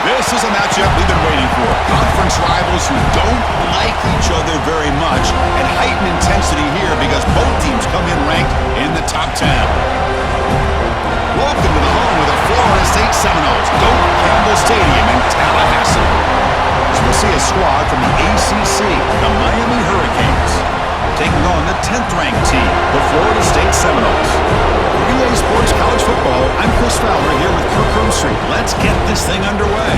This is a matchup we've been waiting for. Conference rivals who don't like each other very much, and heightened intensity here because both teams come in ranked in the top 10. Welcome to the home of the Florida State Seminoles, Doak Campbell Stadium in Tallahassee. As we'll see a squad from the ACC, the Miami Hurricanes, taking on the 10th-ranked team, the Florida State Seminoles. For EA Sports College Football, I'm Chris Fowler here with Kirk Street. Let's get this thing underway.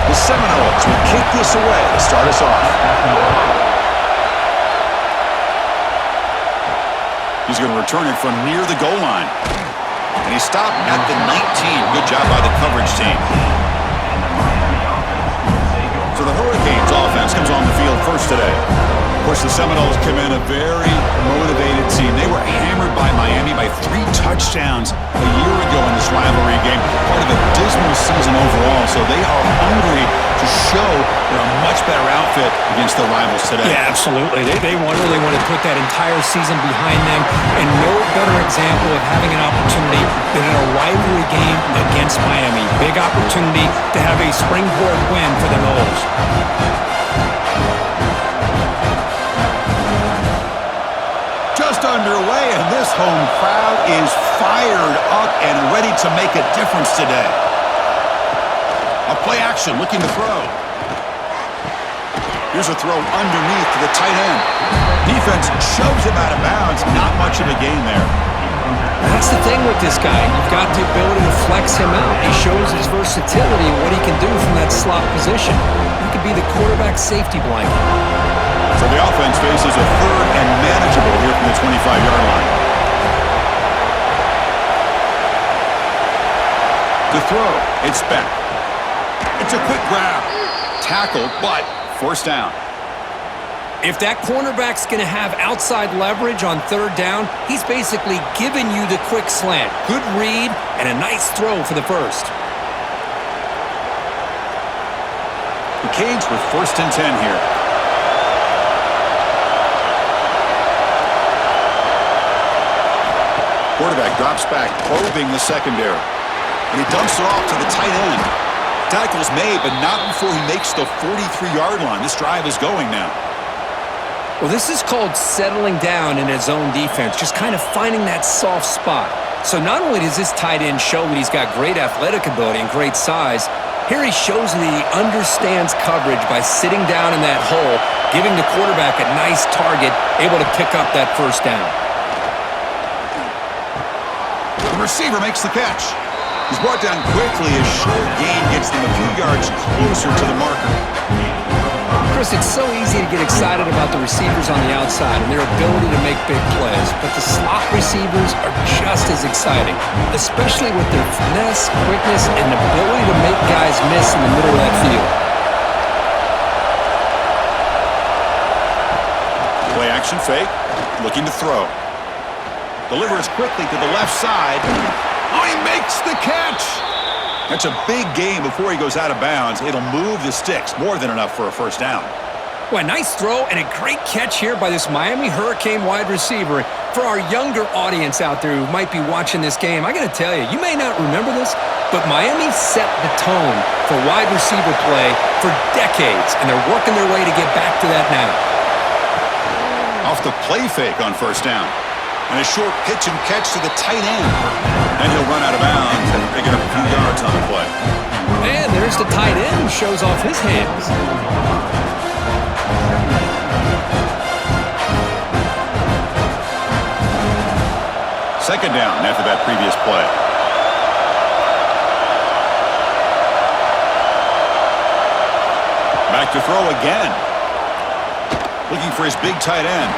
The Seminoles will kick this away to start us off. He's going to return it from near the goal line. And he stopped at the 19. Good job by the coverage team. So the Hurricanes offense comes on the field first today. Of course, the Seminoles come in a very motivated team. They were hammered by Miami by 3 touchdowns a year ago in this rivalry game. Part of a dismal season overall, so they are hungry to show they're a much better outfit against their rivals today. Yeah, absolutely. They really want to put that entire season behind them, and no better example of having an opportunity than in a rivalry game against Miami. Big opportunity to have a springboard win for the Noles. Just underway, and this home crowd is fired up and ready to make a difference today. A play action, looking to throw. Here's a throw underneath to the tight end. Defense shoves him out of bounds. Not much of a gain there. That's the thing with this guy. You've got the ability to flex him out. He shows his versatility and what he can do from that slot position. He could be the quarterback's safety blanket. So the offense faces a third and manageable here from the 25-yard line. To throw, it's back. It's a quick grab. Tackle, but forced down. If that cornerback's going to have outside leverage on third down, he's basically giving you the quick slant. Good read and a nice throw for the first. The Canes with 1st and 10 here. Quarterback drops back, probing the secondary. And he dumps it off to the tight end. Tackle's made, but not before he makes the 43-yard line. This drive is going now. Well, this is called settling down in his own defense, just kind of finding that soft spot. So not only does this tight end show that he's got great athletic ability and great size, here he shows that he understands coverage by sitting down in that hole, giving the quarterback a nice target, able to pick up that first down. The receiver makes the catch. He's brought down quickly as short gain gets them a few yards closer to the marker. Chris, it's so easy to get excited about the receivers on the outside and their ability to make big plays, but the slot receivers are just as exciting, especially with their finesse, quickness, and ability to make guys miss in the middle of that field. Play action fake, looking to throw. Delivers quickly to the left side. Oh, he makes the catch! That's a big gain before he goes out of bounds. It'll move the sticks, more than enough for a first down. Well, a nice throw and a great catch here by this Miami Hurricane wide receiver. For our younger audience out there who might be watching this game, I got to tell you, you may not remember this, but Miami set the tone for wide receiver play for decades, and they're working their way to get back to that now. Off the play fake on first down. And a short pitch and catch to the tight end. Then he'll run out of bounds and pick it up a few yards on the play. And there's the tight end who shows off his hands. Second down after that previous play. Back to throw again. Looking for his big tight end.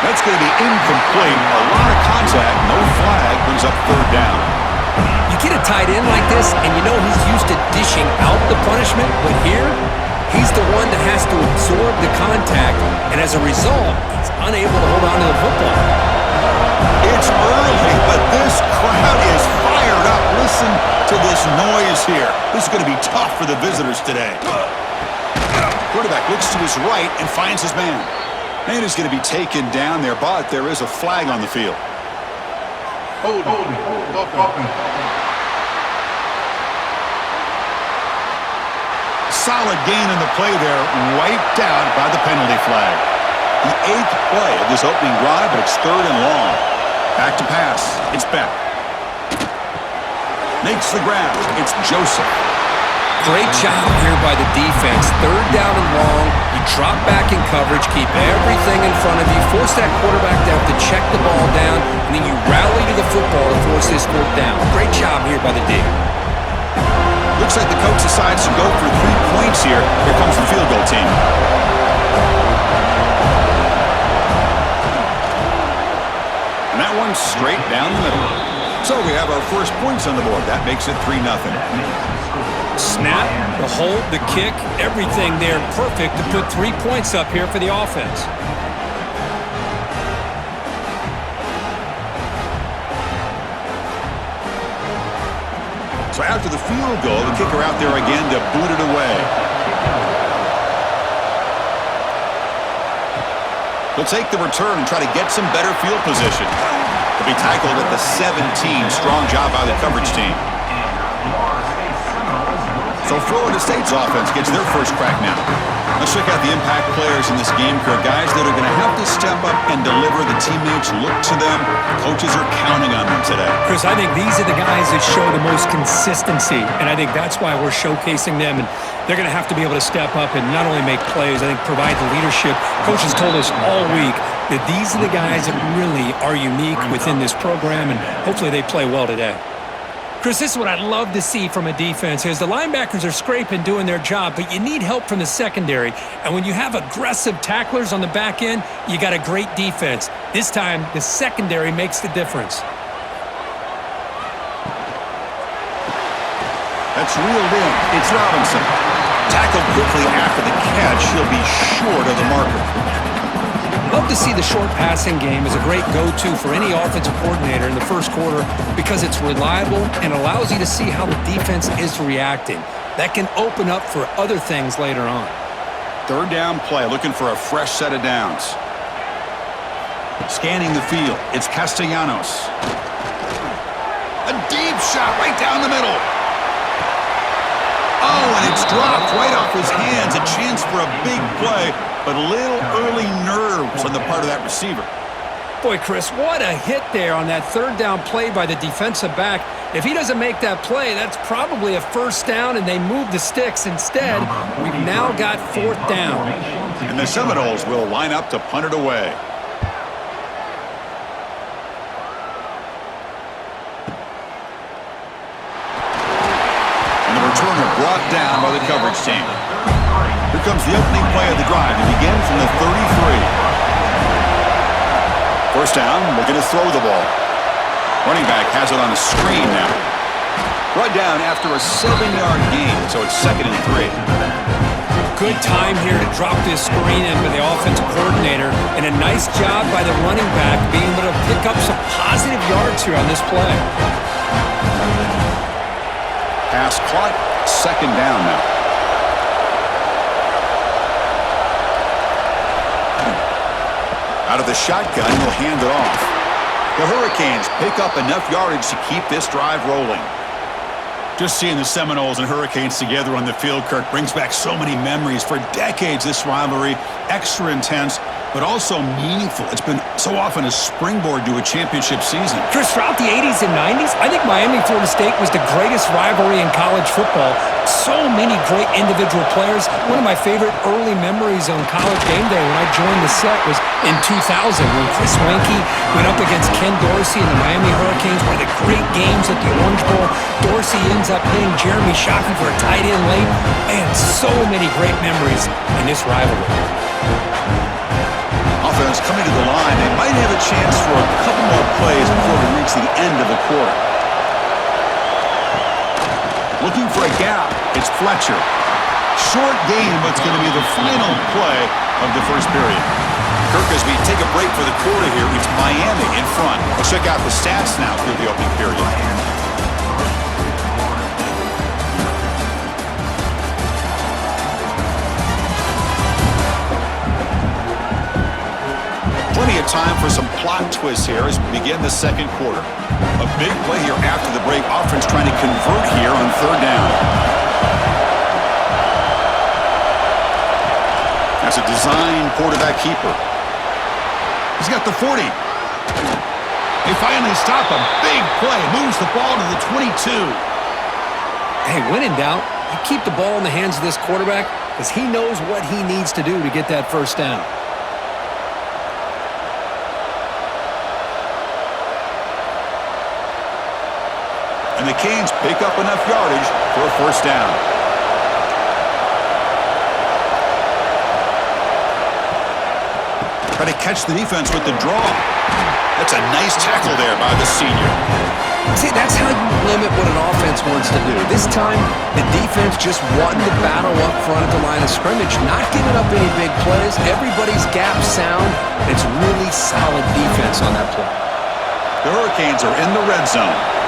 That's going to be incomplete. A lot of contact, no flag, brings up third down. You get a tight end like this, and you know he's used to dishing out the punishment, but here, he's the one that has to absorb the contact, and as a result, he's unable to hold on to the football. It's early, but this crowd is fired up. Listen to this noise here. This is going to be tough for the visitors today. quarterback looks to his right and finds his man. And he's going to be taken down there, but there is a flag on the field. Solid gain in the play there, wiped out by the penalty flag. The 8th play of this opening drive, but it's 3rd and long. Back to pass. It's Beck. Makes the grab. It's Joseph. Great job here by the defense. 3rd down and long. You drop back in coverage, keep everything in front of you, force that quarterback to have to check the ball down, and then you rally to the football to force this 4th down. Great job here by the D. Looks like the coach decides to go for 3 points here. Here comes the field goal team. And that one's straight down the middle. So we have our first points on the board. That makes it 3-0. Snap, the hold, the kick, everything there perfect to put 3 points up here for the offense. So after the field goal, the kicker out there again to boot it away. He'll take the return and try to get some better field position. He'll be tackled at the 17. Strong job by the coverage team. So Florida State's offense gets their first crack now. Let's check out the impact players in this game, Kirk. Guys that are going to have to step up and deliver. The teammates look to them. Coaches are counting on them today. Chris, I think these are the guys that show the most consistency, and I think that's why we're showcasing them. And they're going to have to be able to step up and not only make plays, I think provide the leadership. Coach has told us all week that these are the guys that really are unique within this program, and hopefully they play well today. Chris, this is what I'd love to see from a defense is the linebackers are scraping, doing their job, but you need help from the secondary. And when you have aggressive tacklers on the back end, you got a great defense. This time, the secondary makes the difference. That's reeled in. It's Robinson. Tackled quickly after the catch. He'll be short of the marker. Love to see the short passing game as a great go-to for any offensive coordinator in the first quarter because it's reliable and allows you to see how the defense is reacting. That can open up for other things later on. 3rd down play, looking for a fresh set of downs. Scanning the field, it's Castellanos. A deep shot right down the middle. Oh, and it's dropped right off his hands. A chance for a big play, but a little early nerves on the part of that receiver. Boy, Chris, what a hit there on that 3rd down play by the defensive back. If he doesn't make that play, that's probably a 1st down, and they move the sticks. Instead, we've now got 4th down. And the Seminoles will line up to punt it away. And the returner brought down by the coverage team. Here comes the opening play of the drive. It begins from the 33. 1st down, looking to throw the ball. Running back has it on a screen now. Brought down after a 7-yard gain, so it's 2nd and 3. Good time here to drop this screen in by the offensive coordinator, and a nice job by the running back being able to pick up some positive yards here on this play. Pass caught, 2nd down now. Out of the shotgun, he'll hand it off. The Hurricanes pick up enough yardage to keep this drive rolling. Just seeing the Seminoles and Hurricanes together on the field, Kirk, brings back so many memories. For decades, this rivalry, extra intense, but also meaningful. It's been so often a springboard to a championship season. Chris, throughout the 80s and 90s, I think Miami-Florida State was the greatest rivalry in college football. So many great individual players. One of my favorite early memories on College Game Day when I joined the set was in 2000 when Chris Weinke went up against Ken Dorsey and the Miami Hurricanes. One of the great games at the Orange Bowl. Dorsey ends up hitting Jeremy Shockey for a tight end late. Man, so many great memories in this rivalry. Offense coming to the line. They might have a chance for a couple more plays before we reach the end of the quarter. Looking for a gap. It's Fletcher. Short gain, but it's going to be the final play of the first period. Kirk, as we take a break for the quarter here, it's Miami in front. Let's check out the stats now through the opening period. time for some plot twists here as we begin the second quarter. A big play here after the break. Offense trying to convert here on third down. That's a design quarterback keeper. He's got the 40. They finally stop a big play. Moves the ball to the 22. Hey, when in doubt, you keep the ball in the hands of this quarterback because he knows what he needs to do to get that first down. And the Canes pick up enough yardage for a first down. Try to catch the defense with the draw. That's a nice tackle there by the senior. See, that's how you limit what an offense wants to do. This time, the defense just wanting to battle up front at the line of scrimmage, not giving up any big plays. Everybody's gap sound. It's really solid defense on that play. The Hurricanes are in the red zone.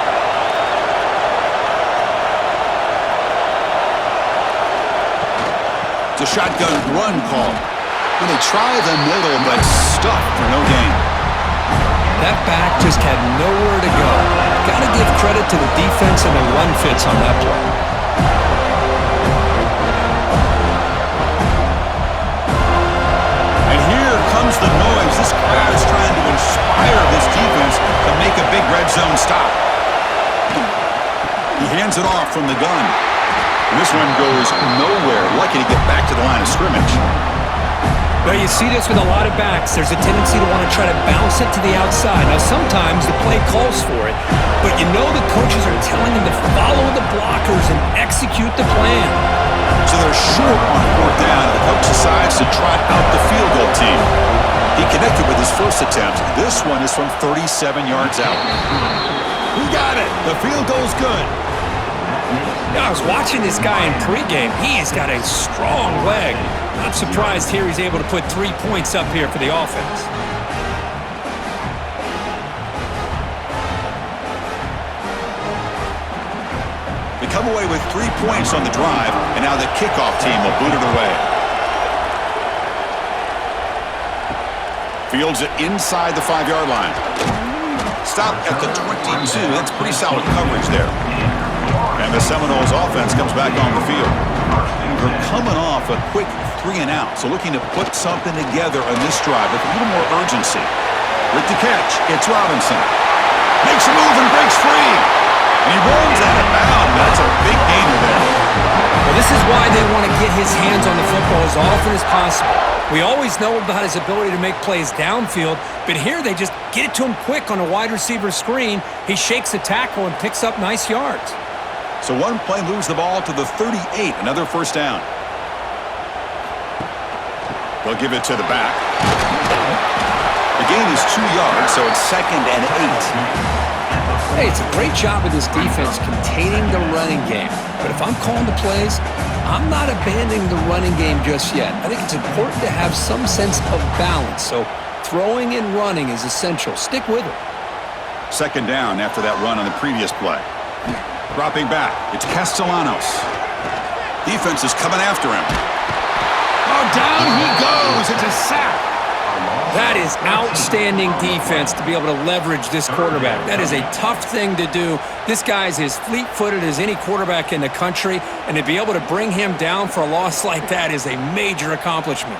It's a shotgun run call. And they try the middle, but stuffed for no gain. That back just had nowhere to go. Got to give credit to the defense and the run fits on that play. And here comes the noise. This crowd is trying to inspire this defense to make a big red zone stop. He hands it off from the gun. And this one goes nowhere. Lucky to get back to the line of scrimmage. Well, you see this with a lot of backs. There's a tendency to want to try to bounce it to the outside. Now, sometimes the play calls for it, but you know the coaches are telling them to follow the blockers and execute the plan. So they're short on fourth down. The coach decides to trot out the field goal team. He connected with his first attempt. This one is from 37 yards out. He got it. The field goal's good. Yeah, I was watching this guy in pregame. He's got a strong leg. Not surprised here he's able to put 3 points up here for the offense. They come away with 3 points on the drive, and now the kickoff team will boot it away. Fields it inside the 5-yard line. Stop at the 22. That's pretty solid coverage there. And the Seminoles offense comes back on the field. They're coming off a quick 3 and out, so looking to put something together on this drive with a little more urgency. With the catch, it's Robinson. Makes a move and breaks free. And he rolls out of bounds. That's a big gainer there. Well, this is why they want to get his hands on the football as often as possible. We always know about his ability to make plays downfield, but here they just get it to him quick on a wide receiver screen. He shakes a tackle and picks up nice yards. So one play moves the ball to the 38, another first down. They'll give it to the back. The gain is 2 yards, so it's 2nd and 8. Hey, it's a great job of this defense containing the running game. But if I'm calling the plays, I'm not abandoning the running game just yet. I think it's important to have some sense of balance. So throwing and running is essential. Stick with it. 2nd down after that run on the previous play. Dropping back, it's Castellanos. Defense is coming after him. Oh, down he goes. It's a sack. That is outstanding defense to be able to leverage this quarterback. That is a tough thing to do. This guy's as fleet-footed as any quarterback in the country, and to be able to bring him down for a loss like that is a major accomplishment.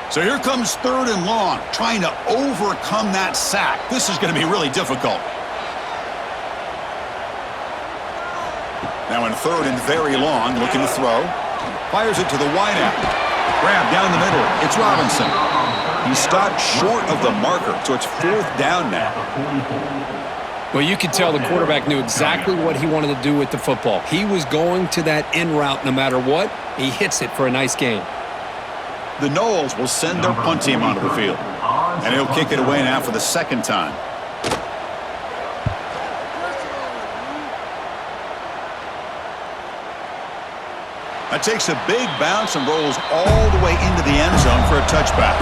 So here comes 3rd and long, trying to overcome that sack. This is going to be really difficult. Now in 3rd and very long, looking to throw. Fires it to the wideout. Grab down the middle. It's Robinson. He stopped short of the marker, so it's 4th down now. Well, you could tell the quarterback knew exactly what he wanted to do with the football. He was going to that in route no matter what. He hits it for a nice gain. The Noles will send their punt team onto the field. And he'll kick it away now for the 2nd time. That takes a big bounce and rolls all the way into the end zone for a touchback.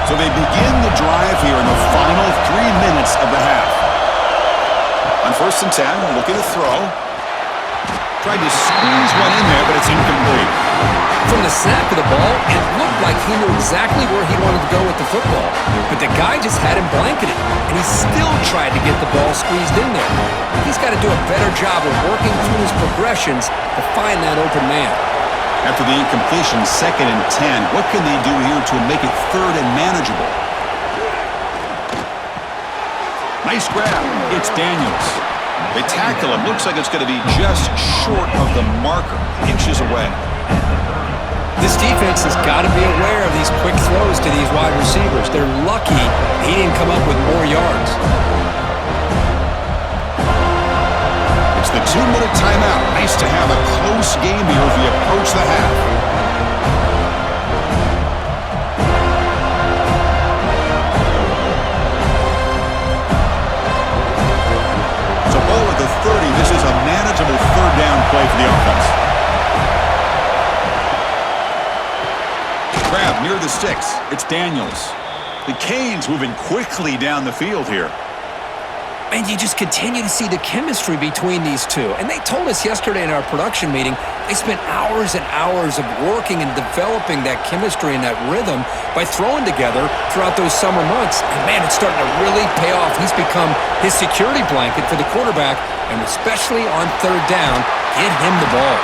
So they begin the drive here in the final 3 minutes of the half. On 1st and 10, looking to throw. Tried to squeeze one in there, but it's incomplete. From the snap of the ball, it looked like he knew exactly where he wanted to go with the football. But the guy just had him blanketed, and he still tried to get the ball squeezed in there. He's got to do a better job of working through his progressions to find that open man. After the incompletion, 2nd and 10, what can they do here to make it 3rd and manageable? Nice grab. It's Daniels. They tackle him. Looks like it's going to be just short of the marker, inches away. This defense has got to be aware of these quick throws to these wide receivers. They're lucky he didn't come up with more yards. It's the 2-minute timeout. Nice to have a close game here as we approach the half. So ball at the 30. This is a manageable 3rd down play for the offense. Grab near the sticks. It's Daniels. The Canes moving quickly down the field here. And you just continue to see the chemistry between these two. And they told us yesterday in our production meeting, they spent hours and hours of working and developing that chemistry and that rhythm by throwing together throughout those summer months. And man, it's starting to really pay off. He's become his security blanket for the quarterback, and especially on 3rd down, get him the ball.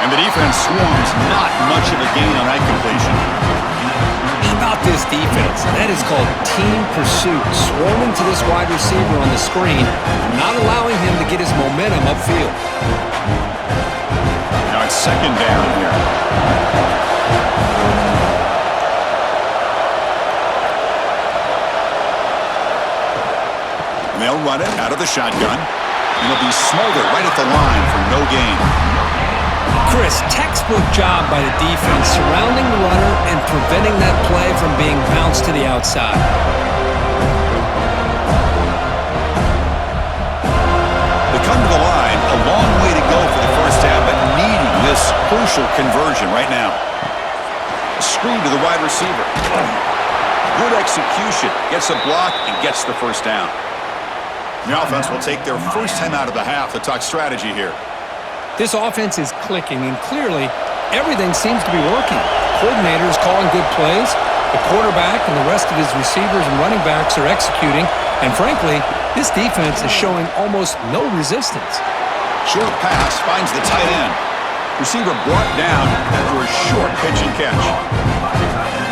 And the defense swarms, not much of a gain on that completion. How about this defense? That is called team pursuit. Swarming to this wide receiver on the screen, not allowing him to get his momentum upfield. Now it's 2nd down here. And they'll run it out of the shotgun. And it'll be Smolder right at the line for no gain. Chris, textbook job by the defense surrounding the runner and preventing that play from being bounced to the outside. They come to the line, a long way to go for the first half, but needing this crucial conversion right now. A screen to the wide receiver. Good execution. Gets a block and gets the first down. The offense will take their first time out of the half to talk strategy here. This offense is clicking, and clearly everything seems to be working. Coordinator is calling good plays. The quarterback and the rest of his receivers and running backs are executing. And frankly, this defense is showing almost no resistance. Short pass finds the tight end. Receiver brought down after a short pitch and catch.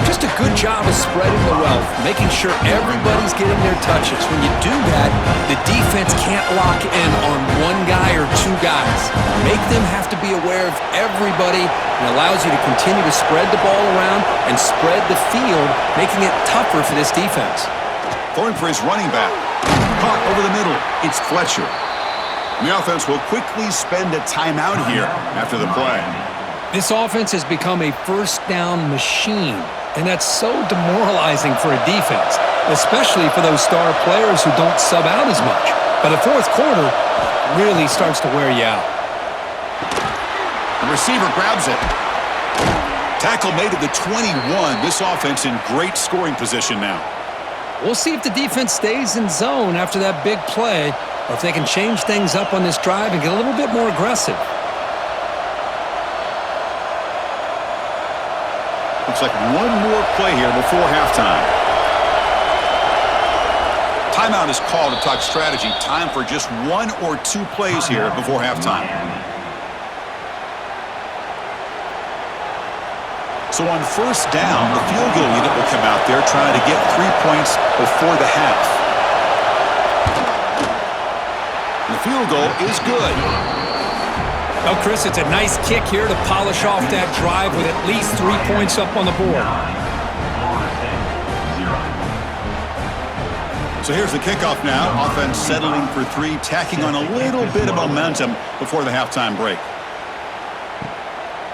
Just a good job of spreading the wealth, making sure everybody's getting their touches. When you do that, the defense can't lock in on one guy or two guys. Make them have to be aware of everybody, and allows you to continue to spread the ball around and spread the field, making it tougher for this defense. Throwing for his running back. Caught over the middle. It's Fletcher. And the offense will quickly spend a timeout here after the play. This offense has become a first down machine, and that's so demoralizing for a defense, especially for those star players who don't sub out as much. By the 4th quarter, it really starts to wear you out. The receiver grabs it. Tackle made at the 21. This offense in great scoring position now. We'll see if the defense stays in zone after that big play, or if they can change things up on this drive and get a little bit more aggressive. Looks like one more play here before halftime. Timeout is called to talk strategy. Time for just 1 or 2 plays here before halftime. So on first down, the field goal unit will come out there trying to get 3 points before the half. And the field goal is good. Well, Chris, it's a nice kick here to polish off that drive with at least 3 points up on the board. So here's the kickoff now. Offense settling for 3, tacking on a little bit of momentum before the halftime break.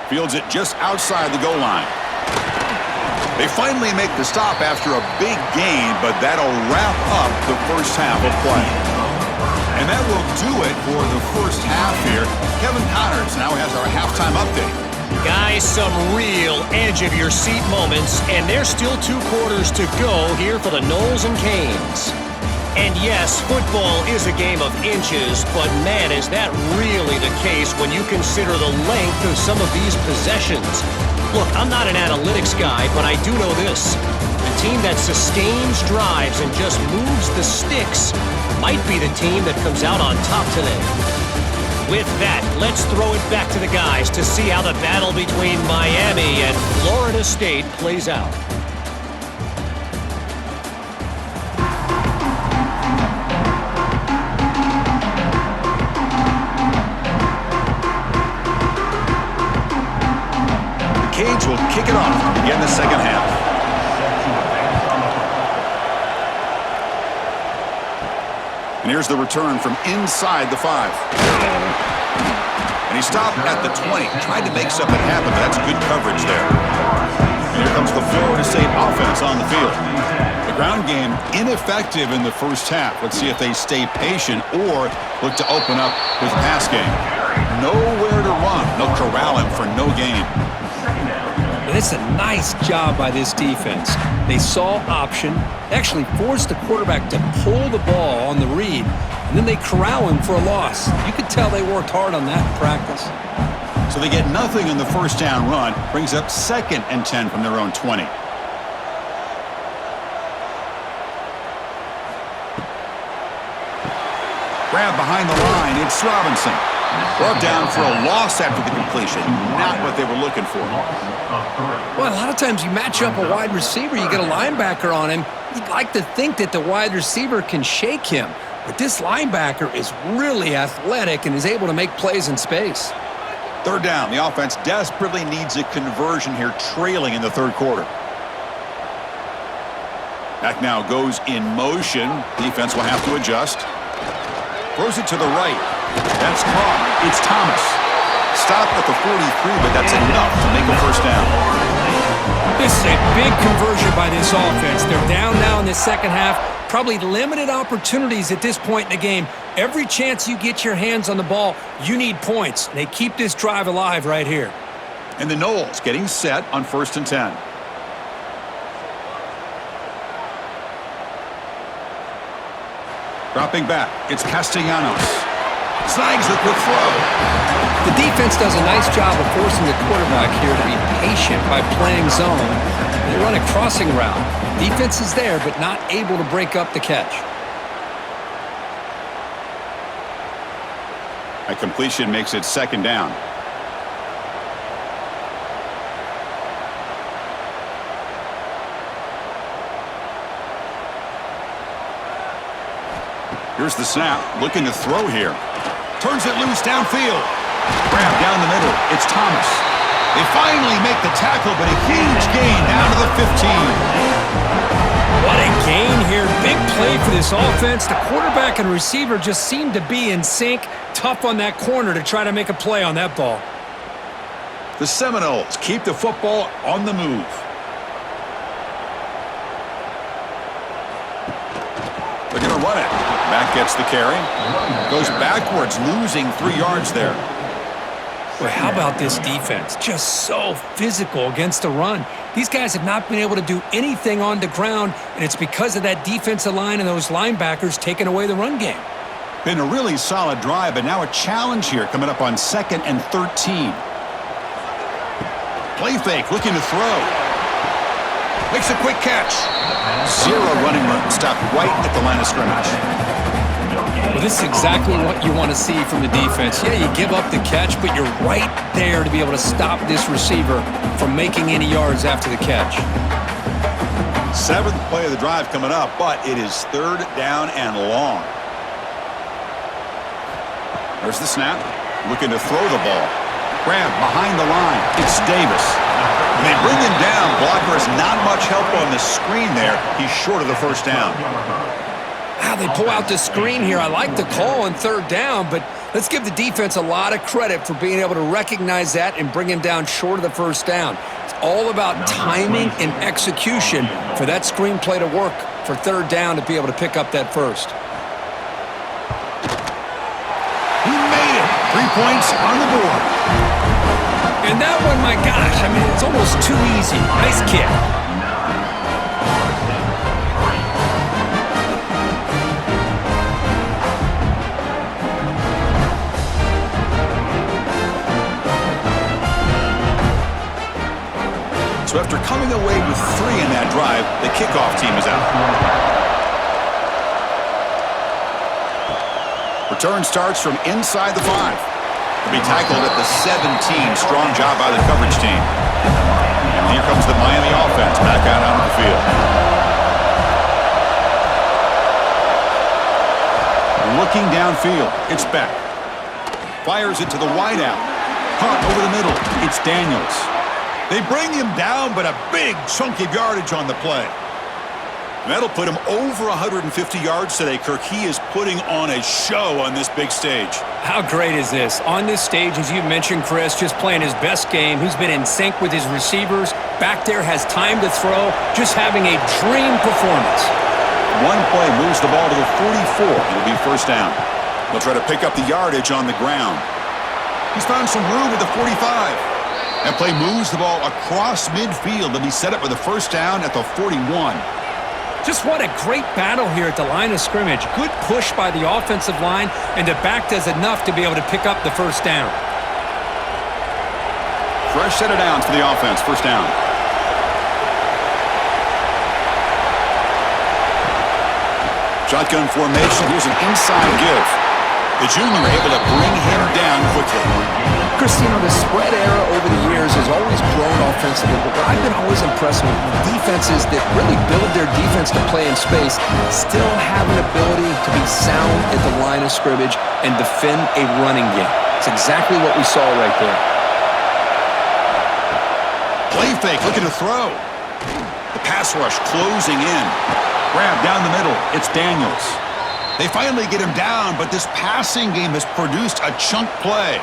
Fields it just outside the goal line. They finally make the stop after a big gain, but that'll wrap up the first half of play. And that will do it for the first half here. Kevin Connors now has our halftime update. Guys, some real edge-of-your-seat moments, and there's still 2 quarters to go here for the Noles and Canes. And yes, football is a game of inches, but man, is that really the case when you consider the length of some of these possessions. Look, I'm not an analytics guy, but I do know this. The team that sustains drives and just moves the sticks might be the team that comes out on top today. With that, let's throw it back to the guys to see how the battle between Miami and Florida State plays out. Cage will kick it off to begin the second half. And here's the return from inside the 5. And he stopped at the 20. Tried to make something happen, but that's good coverage there. And here comes the Florida State offense on the field. The ground game ineffective in the first half. Let's see if they stay patient or look to open up with pass game. Nowhere to run. They'll corral him for no gain. And it's a nice job by this defense. They saw option, actually forced the quarterback to pull the ball on the read, and then they corral him for a loss. You could tell they worked hard on that in practice. So they get nothing in the first down run, brings up 2nd and 10 from their own 20. Grab behind the line, it's Robinson. Brought down for a loss after the completion. Not what they were looking for. Well, a lot of times you match up a wide receiver, you get a linebacker on him. You'd like to think that the wide receiver can shake him. But this linebacker is really athletic and is able to make plays in space. 3rd down. The offense desperately needs a conversion here, trailing in the 3rd quarter. Back now goes in motion. Defense will have to adjust. Throws it to the right. That's caught. It's Thomas. Stopped at the 43, but that's enough to make a first down. This is a big conversion by this offense. They're down now in the second half. Probably limited opportunities at this point in the game. Every chance you get your hands on the ball, you need points. They keep this drive alive right here. And the Noles getting set on 1st and 10. Dropping back, it's Castellanos. Snags the quick throw. The defense does a nice job of forcing the quarterback here to be patient by playing zone. They run a crossing route. Defense is there, but not able to break up the catch. A completion makes it 2nd down. Here's the snap, looking to throw here. Turns it loose downfield. Grab down the middle, it's Thomas. They finally make the tackle, but a huge gain down to the 15. What a gain here. Big play for this offense. The quarterback and receiver just seem to be in sync. Tough on that corner to try to make a play on that ball. The Seminoles keep the football on the move. They're going to run it. Back gets the carry. Goes backwards, losing 3 yards there. Boy, how about this defense? Just so physical against the run. These guys have not been able to do anything on the ground, and it's because of that defensive line and those linebackers taking away the run game. Been a really solid drive, but now a challenge here coming up on 2nd and 13. Play fake, looking to throw. Makes a quick catch. 0 running room, stopped right at the line of scrimmage. Well, this is exactly what you want to see from the defense. Yeah, you give up the catch, but you're right there to be able to stop this receiver from making any yards after the catch. 7th play of the drive coming up, but it is 3rd down and long. There's the snap, looking to throw the ball. Grab behind the line, it's Davis. When they bring him down, blocker has not much help on the screen there. He's short of the first down. Wow, they pull out the screen here. I like the call on 3rd down, but let's give the defense a lot of credit for being able to recognize that and bring him down short of the first down. It's all about timing and execution for that screen play to work for 3rd down to be able to pick up that first. He made it. 3 points on the board. And that one, my gosh, I mean, it's almost too easy. Nice kick. After coming away with 3 in that drive, the kickoff team is out. Return starts from inside the 5. To be tackled at the 17. Strong job by the coverage team. And here comes the Miami offense back out onto the field. Looking downfield, it's Beck. Fires it to the wideout. Hunt over the middle, it's Daniels. They bring him down, but a big chunk of yardage on the play. That'll put him over 150 yards today, Kirk. He is putting on a show on this big stage. How great is this? On this stage, as you mentioned, Chris, just playing his best game. He's been in sync with his receivers. Back there, has time to throw. Just having a dream performance. One play moves the ball to the 44. It'll be first down. They'll try to pick up the yardage on the ground. He's found some room at the 45. That play moves the ball across midfield. They'll be set up with a first down at the 41. Just what a great battle here at the line of scrimmage. Good push by the offensive line, and the back does enough to be able to pick up the first down. Fresh set of downs for the offense. First down. Shotgun formation. Here's an inside give. The junior able to bring him down quickly. Christino, the spread era over the years has always grown offensively, but what I've been always impressed with defenses that really build their defense to play in space still have an ability to be sound at the line of scrimmage and defend a running game. It's exactly what we saw right there. Play fake, looking to throw. The pass rush closing in. Grab down the middle. It's Daniels. They finally get him down, but this passing game has produced a chunk play.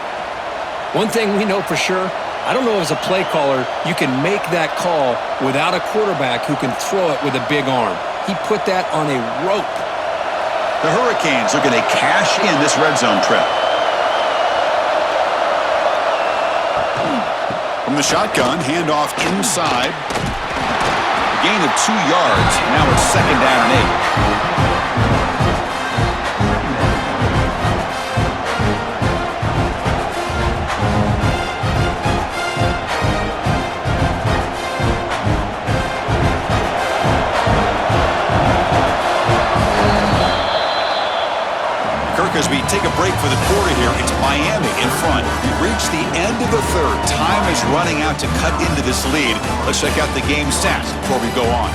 One thing we know for sure, I don't know as a play caller, you can make that call without a quarterback who can throw it with a big arm. He put that on a rope. The Hurricanes looking to cash in this red zone trip. From the shotgun, handoff inside. A gain of 2 yards. Now it's second down and 8. As we take a break for the quarter here, it's Miami in front. We've reached the end of the third. Time is running out to cut into this lead. Let's check out the game stats before we go on.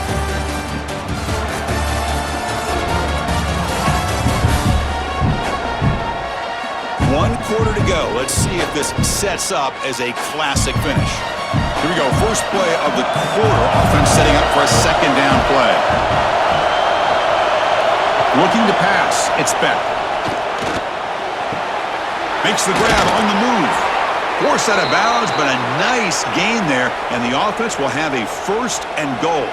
One quarter to go. Let's see if this sets up as a classic finish. Here we go. First play of the quarter. Offense setting up for a second down play. Looking to pass. It's Beck. Makes the grab on the move. Forced out of bounds, but a nice gain there, and the offense will have a first and goal.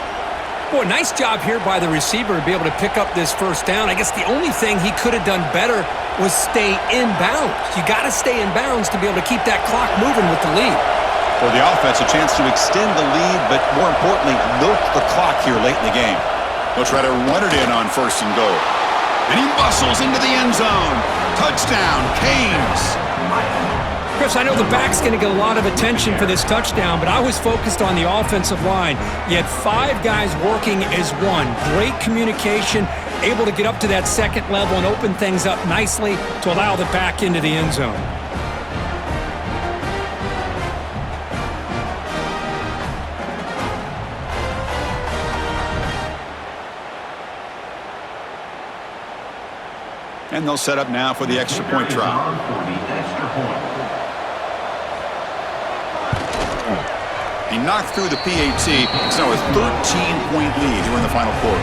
Boy, nice job here by the receiver to be able to pick up this first down. I guess the only thing he could have done better was stay in bounds. You got to stay in bounds to be able to keep that clock moving with the lead. For the offense, a chance to extend the lead, but more importantly, milk the clock here late in the game. They'll try to run it in on first and goal. And he muscles into the end zone. Touchdown, Canes. Chris, I know the back's going to get a lot of attention for this touchdown, but I was focused on the offensive line. You had 5 guys working as one. Great communication, able to get up to that second level and open things up nicely to allow the back into the end zone. And they'll set up now for the extra point try. He knocked through the PAT. It's now a 13-point lead here in the final quarter.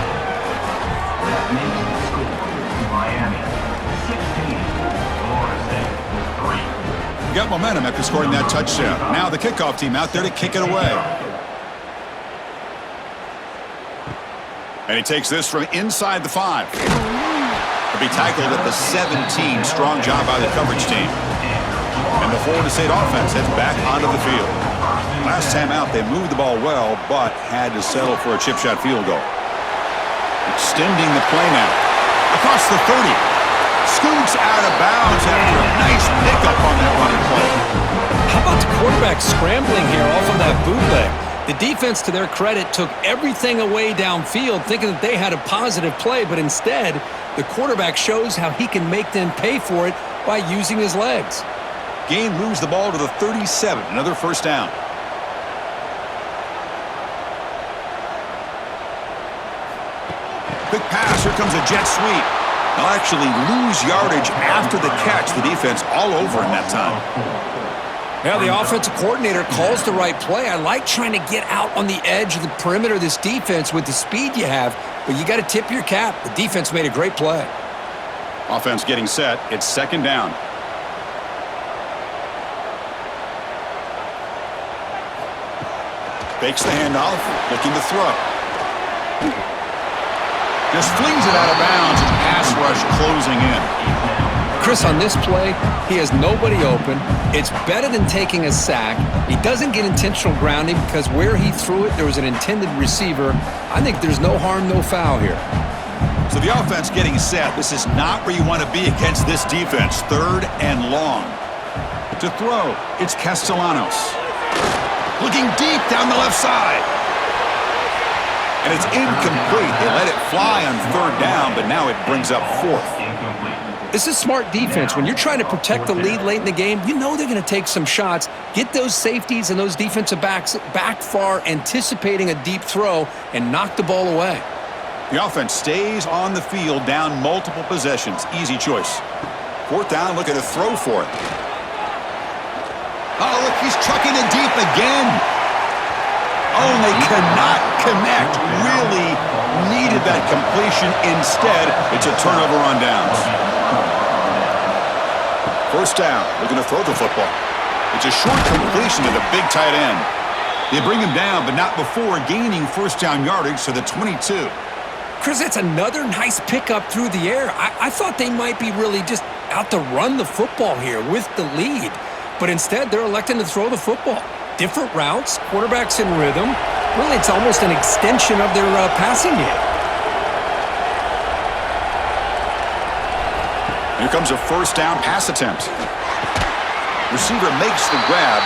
That makes the score Miami 16, Florida State 3. Got momentum after scoring that touchdown. Now the kickoff team out there to kick it away. And he takes this from inside the 5. He'll be tackled at the 17. Strong job by the coverage team. And the Florida State offense heads back onto the field. Last time out, they moved the ball well, but had to settle for a chip shot field goal. Extending the play now. Across the 30. Scoots out of bounds after a nice pickup on that running play. How about the quarterback scrambling here off of that bootleg? The defense, to their credit, took everything away downfield, thinking that they had a positive play, but instead, the quarterback shows how he can make them pay for it by using his legs. Gain moves the ball to the 37, another first down. Quick pass, here comes a jet sweep. They'll actually lose yardage after the catch. The defense all over him that time. Yeah, the offensive coordinator calls the right play. I like trying to get out on the edge of the perimeter of this defense with the speed you have, but you got to tip your cap. The defense made a great play. Offense getting set. It's second down. Fakes the handoff, looking to throw. Just flings it out of bounds and pass rush closing in. Chris, on this play, he has nobody open. It's better than taking a sack. He doesn't get intentional grounding because where he threw it, there was an intended receiver. I think there's no harm, no foul here. So the offense getting set. This is not where you want to be against this defense. Third and long. To throw, it's Castellanos. Looking deep down the left side. And it's incomplete. They let it fly on third down, but now it brings up fourth. This is smart defense. When you're trying to protect the lead late in the game, you know they're going to take some shots, get those safeties and those defensive backs back far, anticipating a deep throw, and knock the ball away. The offense stays on the field, down multiple possessions. Easy choice. Fourth down, looking to throw for it. Oh, look, he's trucking it deep again. Oh, and they cannot connect. Really needed that completion. Instead, it's a turnover on downs. First down, looking to throw the football. It's a short completion to the big tight end. They bring him down, but not before gaining first down yardage to the 22. Chris, that's another nice pickup through the air. I thought they might be really just out to run the football here with the lead. But instead, they're electing to throw the football. Different routes, quarterbacks in rhythm. Really, it's almost an extension of their passing game. Here comes a first down pass attempt. Receiver makes the grab.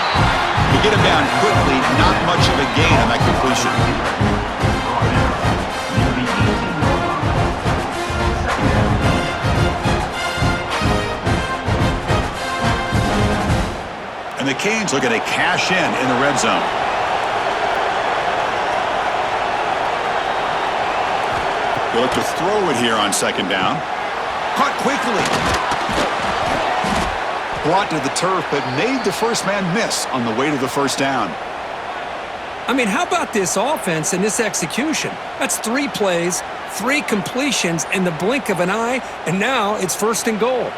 To get him down quickly, not much of a gain on that completion. And the Canes looking to cash in the red zone. They look to throw it here on second down. Caught quickly. Brought to the turf, but made the first man miss on the way to the first down. I mean, how about this offense and this execution? That's 3 plays, 3 completions in the blink of an eye, and now it's first and goal.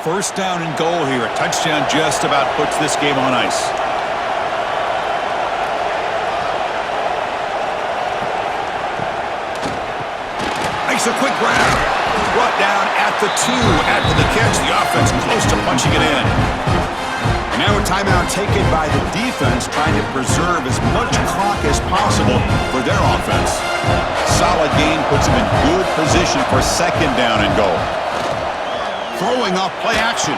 First down and goal here. A touchdown just about puts this game on ice. Makes a quick grab. Brought down at the 2. After the catch, the offense close to punching it in. And now a timeout taken by the defense, trying to preserve as much clock as possible for their offense. Solid gain puts them in good position for second down and goal. Throwing off play action.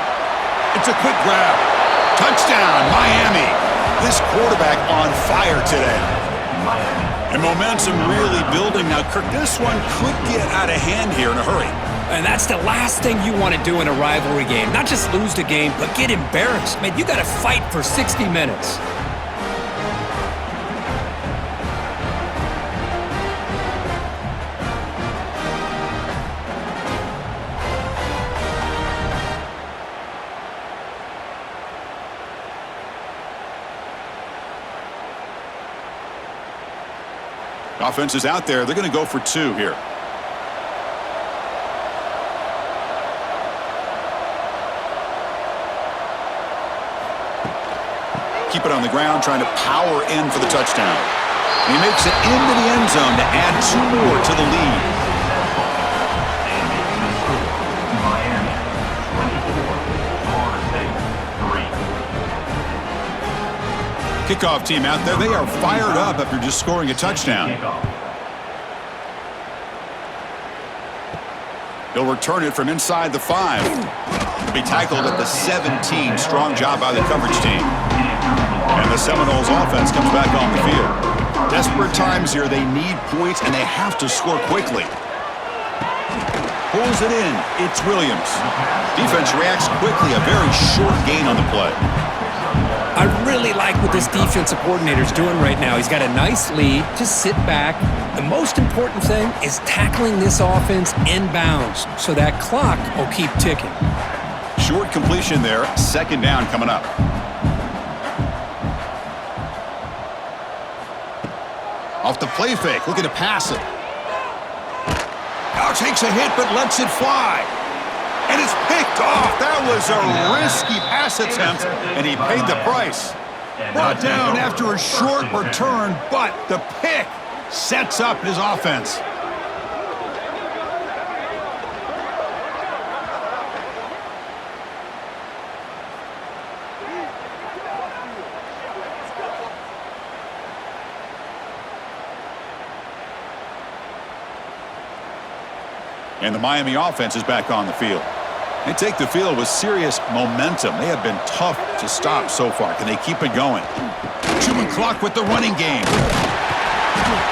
It's a quick grab. Touchdown, Miami. This quarterback on fire today. And momentum really building. Now, Kirk, this one could get out of hand here in a hurry. And that's the last thing you want to do in a rivalry game. Not just lose the game, but get embarrassed. Man, you got to fight for 60 minutes. Offense is out there. They're going to go for 2 here. Keep it on the ground, trying to power in for the touchdown. And he makes it into the end zone to add 2 more to the lead. Miami, 24, Florida State, 3. Kickoff team out there. They are fired up after just scoring a touchdown. He'll return it from inside the 5. Be tackled at the 17. Strong job by the coverage team. And the Seminoles offense comes back on the field. Desperate times here. They need points, and they have to score quickly. Pulls it in. It's Williams. Defense reacts quickly. A very short gain on the play. I really like what this defensive coordinator is doing right now. He's got a nice lead. Just sit back. The most important thing is tackling this offense inbounds so that clock will keep ticking. Short completion there. Second down coming up. Off the play fake. Looking to pass it. Now takes a hit but lets it fly. And it's picked off. That was a risky pass attempt, and he paid the price. Brought down after a short return, but the pick sets up his offense. And the Miami offense is back on the field. They take the field with serious momentum. They have been tough to stop so far. Can they keep it going? Chewing clock with the running game.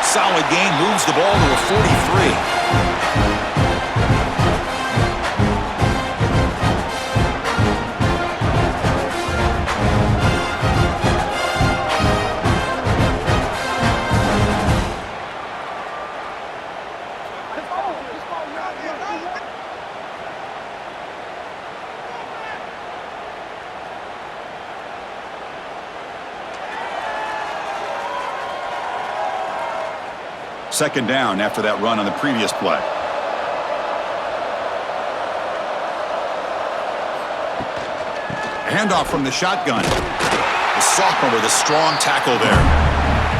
Solid gain, moves the ball to a 43. Second down after that run on the previous play. Handoff from the shotgun. The sophomore with a strong tackle there.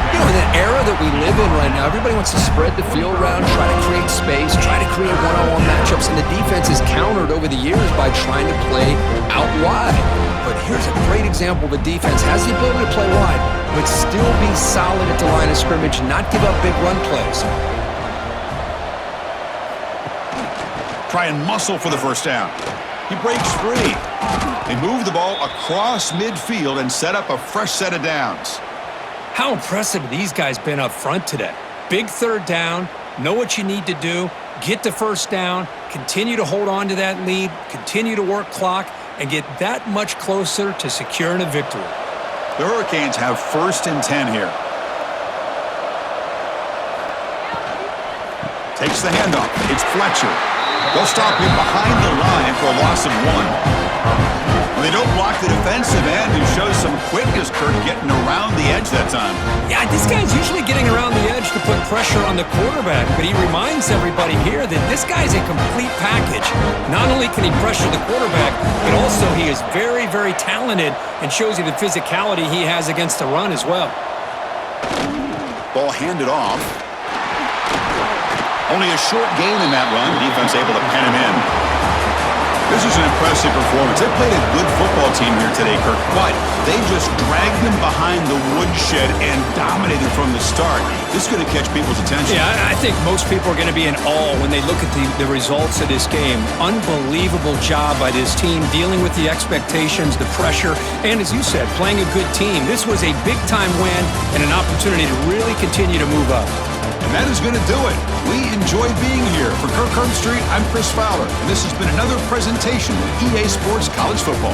You know, in the era that we live in right now, everybody wants to spread the field around, try to create space, try to create one-on-one matchups, and the defense is countered over the years by trying to play out wide. But here's a great example. The defense has the ability to play wide, but still be solid at the line of scrimmage and not give up big run plays. Try and muscle for the first down. He breaks free. They move the ball across midfield and set up a fresh set of downs. How impressive have these guys been up front today? Big third down, know what you need to do, get the first down, continue to hold on to that lead, continue to work clock, and get that much closer to securing a victory. The Hurricanes have 1st and 10 here. Takes the handoff. It's Fletcher. They'll stop him behind the line for a loss of 1. Well, they don't block the defensive end, who shows some quickness, Kurt, getting around the edge that time. Yeah, this guy's usually getting around the edge to put pressure on the quarterback, but he reminds everybody here that this guy's a complete package. Not only can he pressure the quarterback, but also he is very, very talented and shows you the physicality he has against the run as well. Ball handed off. Only a short gain in that run. Defense able to pen him in. This is an impressive performance. They played a good football team here today, Kirk, but they just dragged them behind the woodshed and dominated from the start. This is going to catch people's attention. Yeah, I think most people are going to be in awe when they look at the results of this game. Unbelievable job by this team dealing with the expectations, the pressure, and as you said, playing a good team. This was a big-time win and an opportunity to really continue to move up. And that is going to do it. We enjoyed being here. For Kirk Herbstreit, I'm Chris Fowler, and this has been another presentation of EA Sports College Football.